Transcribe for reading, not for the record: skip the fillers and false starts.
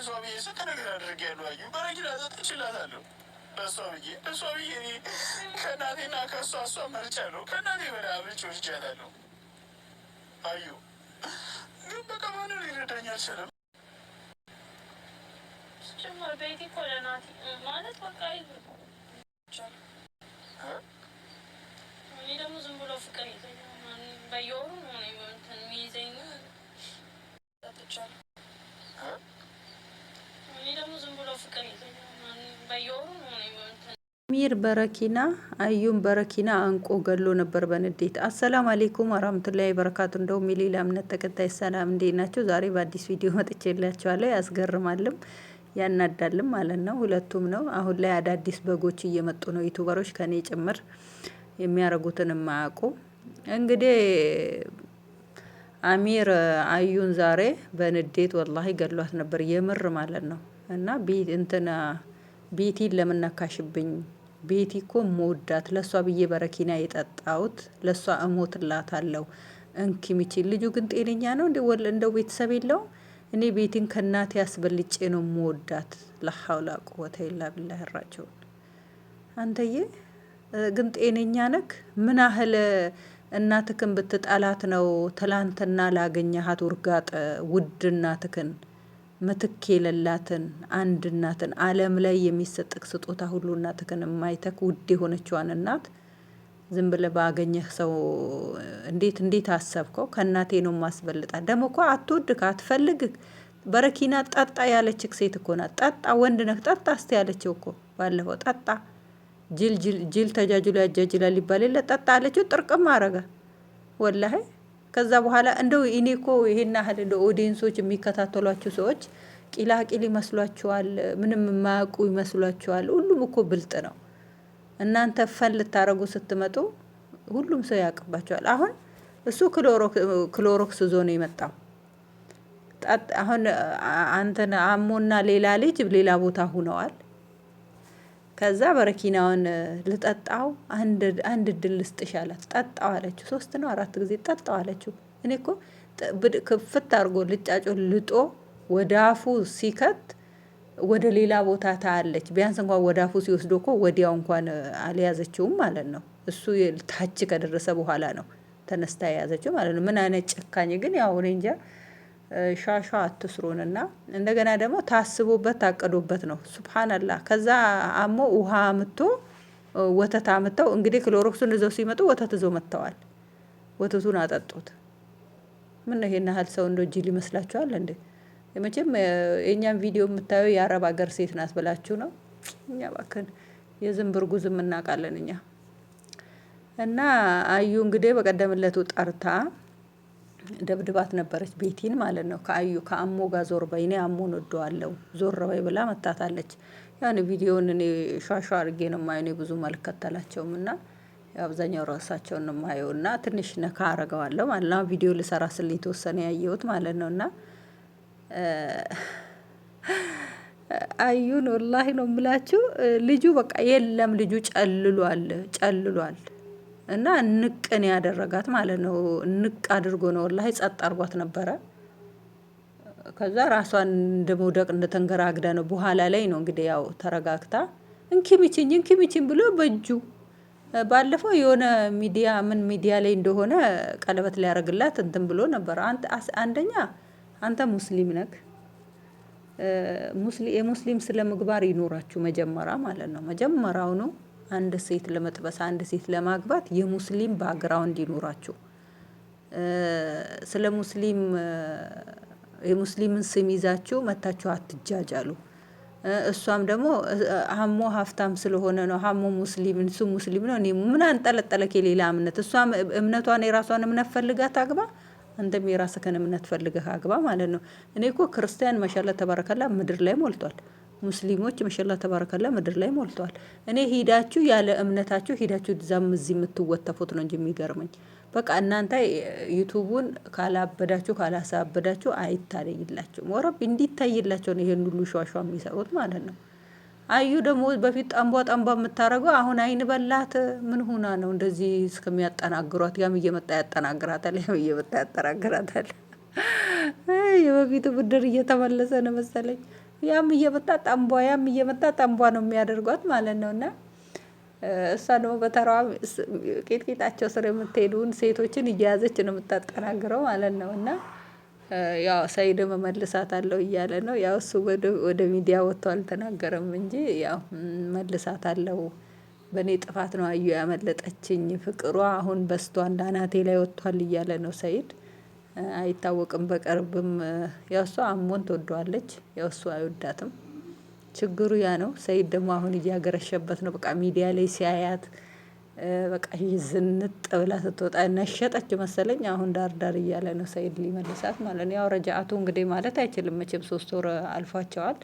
ለእሷ ብዬ ስንት ነገር አድርጌያለሁ። አዩ በረኪና ጠጥቼላታለሁ። ለእሷ ብዬ እኔ ከእናቴና ከእሷ መርጫለሁ። ከእናቴ በላይ አብልጬ ወስጃታለሁ። አዩ ግን በቃ ማንም ሊረዳኝ አልቻለም። ጭምር ቤቴ እኮ ለናቲ ማለት በቃ እኔ ደግሞ ዝም ብሎ ፍቅር ይዘኛል። በየወሩ ነው እንትን የሚይዘኝ ጠጥቻለሁ። እኔ ደግሞ ዝም ብሎ ፍቅር ይዘኛል። በየወሩ ነው እንትን አሚር በረኪና አዩን በረኪና አንቆ ገሎ ነበር በንዴት። አሰላሙ አሌይኩም ወራህመቱላሂ ወበረካቱ። እንደውም የሌላ እምነት ተከታይ ሰላም እንዴት ናቸው? ዛሬ በአዲስ ቪዲዮ መጥቼላችኋለሁ። ያስገርማልም ያናዳልም ማለት ነው። ሁለቱም ነው። አሁን ላይ አዳዲስ በጎች እየመጡ ነው፣ ዩቱበሮች ከኔ ጭምር የሚያረጉትን የማያውቁ። እንግዲህ አሚር አዩን ዛሬ በንዴት ወላሂ ገሏት ነበር የምር ማለት ነው። እና እንትና ቤቲን ለምነካሽብኝ፣ ቤቲ እኮ መወዳት ለሷ ብዬ በረኪና የጠጣሁት ለሷ እሞትላታለሁ እንኪ ሚችል። ልጁ ግን ጤነኛ ነው እንደው ቤተሰብ የለውም። እኔ ቤቲን ከእናቴ ያስበልጬ ነው መወዳት። ለሐውላ ቁወተ ኢላ ቢላህ ራጂዑን። አንተዬ ግን ጤነኛ ነክ? ምን ያህል እናትክን ብትጠላት ነው ትላንትና ላገኘሃት ውርጋጥ ውድ እናትክን ምትክ የሌላትን አንድ እናትን ዓለም ላይ የሚሰጥክ ስጦታ ሁሉ እናትክን የማይተክ ውድ የሆነችዋን እናት ዝም ብለህ ባገኘህ ሰው እንዴት አሰብከው? ከእናቴ ነው ማስበልጣት። ደግሞ እኮ አትወድክ አትፈልግክ። በረኪና ጠጣ ያለችክ ሴት እኮ ናት። ጠጣ ወንድ ነህ ጠጣ እስቲ ያለችው እኮ ባለፈው። ጠጣ ጅል ተጃጅሎ ያጃጅላል ይባል የለ ጠጣ አለችው። ጥርቅም አረገ ወላሂ። ከዛ በኋላ እንደው እኔ እኮ ይሄን ያህል እንደ ኦዲየንሶች የሚከታተሏቸው ሰዎች ቂላቂል ይመስሏቸዋል፣ ምንም የማያውቁ ይመስሏቸዋል። ሁሉም እኮ ብልጥ ነው። እናንተ ፈን ልታረጉ ስትመጡ ሁሉም ሰው ያውቅባቸዋል። አሁን እሱ ክሎሮክስ ዞ ነው የመጣው። አሁን አንተን አሞና ሌላ ልጅ ሌላ ቦታ ሁነዋል። ከዛ በረኪናውን ልጠጣው አንድ ድል ልስጥሽ አላት። ጠጣው አለችው። 3 ነው 4 ጊዜ ጠጣው አለችው። እኔ እኮ ክፍት አድርጎ ልጫጮ ልጦ ወደ አፉ ሲከት ወደ ሌላ ቦታ ታያለች። ቢያንስ እንኳን ወደ አፉ ሲወስዶ እኮ ወዲያው እንኳን አልያዘችውም ማለት ነው። እሱ ታች ከደረሰ በኋላ ነው ተነስታ የያዘችው ማለት ነው። ምን አይነት ጨካኝ ግን! ያው እኔ እንጃ። ሻሻ አትስሩንና እንደገና ደግሞ ታስቦበት ታቀዶበት ነው። ሱብሃንአላህ። ከዛ አሞ ውሃ አምጥቶ ወተት አምጥተው እንግዲህ ክሎሮክሱን ይዘው ሲመጡ ወተት ይዘው መጥተዋል። ወተቱን አጠጡት። ምን ነው ይሄን ያህል ሰው እንደው ጅል ይመስላችኋል እንዴ? መቼም የኛን ቪዲዮ የምታዩ የአረብ ሀገር ሴት ናት ብላችሁ ነው። እኛ ባከን የዝንብር ጉዝም እናውቃለን እኛ። እና አዩ እንግዲህ በቀደምለቱ ጠርታ ደብድባት ነበረች ቤቲን ማለት ነው። ከአሞ ጋር ዞር በይ፣ እኔ አሞን ወደዋለሁ ዞር በይ ብላ መታታለች። ያን ቪዲዮውን እኔ ሻሻ አድርጌ ነው የማየው። እኔ ብዙ አልከተላቸውም እና አብዛኛው ራሳቸውን ነው የማየው እና ትንሽ ነካ አረገዋለሁ ማለት ነው። ቪዲዮ ልሰራ ስል የተወሰነ ያየሁት ማለት ነው። እና አዩን ወላሂ ነው የምላችሁ ልጁ በቃ የለም ልጁ ጨልሏል። እና ንቅን ያደረጋት ማለት ነው። ንቅ አድርጎ ነው ወላሂ ጸጥ አርጓት ነበረ። ከዛ ራሷን እንደመውደቅ እንደተንገራግዳ ነው። በኋላ ላይ ነው እንግዲህ ያው ተረጋግታ እንኪሚችኝ ብሎ በእጁ ባለፈው የሆነ ሚዲያ ላይ እንደሆነ ቀለበት ሊያደርግላት እንትን ብሎ ነበር። አንደኛ አንተ ሙስሊም ነክ፣ የሙስሊም ስለ ምግባር ይኖራችሁ መጀመሪያ ማለት ነው። መጀመሪያውኑ አንድ ሴት ለመጥበስ አንድ ሴት ለማግባት የሙስሊም ባግራውንድ ይኖራችሁ። ስለ የሙስሊምን ስም ይዛችሁ መታችሁ አትጃጃሉ። እሷም ደግሞ ሀሞ ሀፍታም ስለሆነ ነው ሀሞ ሙስሊም እሱ ሙስሊም ነው። እኔ ምን አንጠለጠለክ የሌላ እምነት? እሷም እምነቷን የራሷን እምነት ፈልጋት አግባ፣ አንተም የራስህን እምነት ፈልገህ አግባ ማለት ነው። እኔ እኮ ክርስቲያን ማሻአላ ተባረከላ ምድር ላይ ሞልቷል። ሙስሊሞች ማሻአላ ተባረከላ ምድር ላይ ሞልቷል። እኔ ሄዳችሁ ያለ እምነታችሁ ሄዳችሁ ዛም እዚህ የምትወተፉት ነው እንጂ የሚገርመኝ በቃ እናንተ ዩቲዩቡን ካላበዳችሁ ካላሳበዳችሁ አይታየይላችሁም። ወረብ እንዲታይላችሁ ነው ይሄን ሁሉ ሿሿ የሚሰሩት ማለት ነው። አዩ ደግሞ በፊት ጠንቧ የምታረገው አሁን አይን በላት። ምን ሆና ነው እንደዚህ እስከሚያጠናግሯት? ያም እየመጣ ያጠናግራታል፣ ያም እየመጣ ያጠናግራታል። የበፊቱ ብድር እየተመለሰ ነው መሰለኝ። ያም እየመጣ ጠንቧ ያም እየመጣ ጠንቧ ነው የሚያደርጓት ማለት ነው። እና እሷ ደግሞ በተራዋ ቂጥቂጣቸው ስር የምትሄዱን ሴቶችን እየያዘች ነው የምታጠናግረው ማለት ነው። እና ያው ሰይድ መመልሳት አለው እያለ ነው። ያው እሱ ወደ ሚዲያ ወጥቶ አልተናገረም እንጂ ያው መልሳት አለው። በእኔ ጥፋት ነው አዩ ያመለጠችኝ፣ ፍቅሯ አሁን በስቷል፣ አናቴ ላይ ወጥቷል እያለ ነው ሰይድ። አይታወቅም በቅርብም ያው እሷ አሞን ትወደዋለች፣ ያው እሱ አይወዳትም። ችግሩ ያ ነው። ሰይድ ደግሞ አሁን እያገረሸበት ነው። በቃ ሚዲያ ላይ ሲያያት በቃ ዝንጥ ብላ ስትወጣ ነሸጠች መሰለኝ። አሁን ዳር እያለ ነው ሰይድ ሊመልሳት ማለት ነው። ያው ረጃአቱ እንግዲህ ማለት አይችልም መቼም 3 ወር አልፏቸዋል።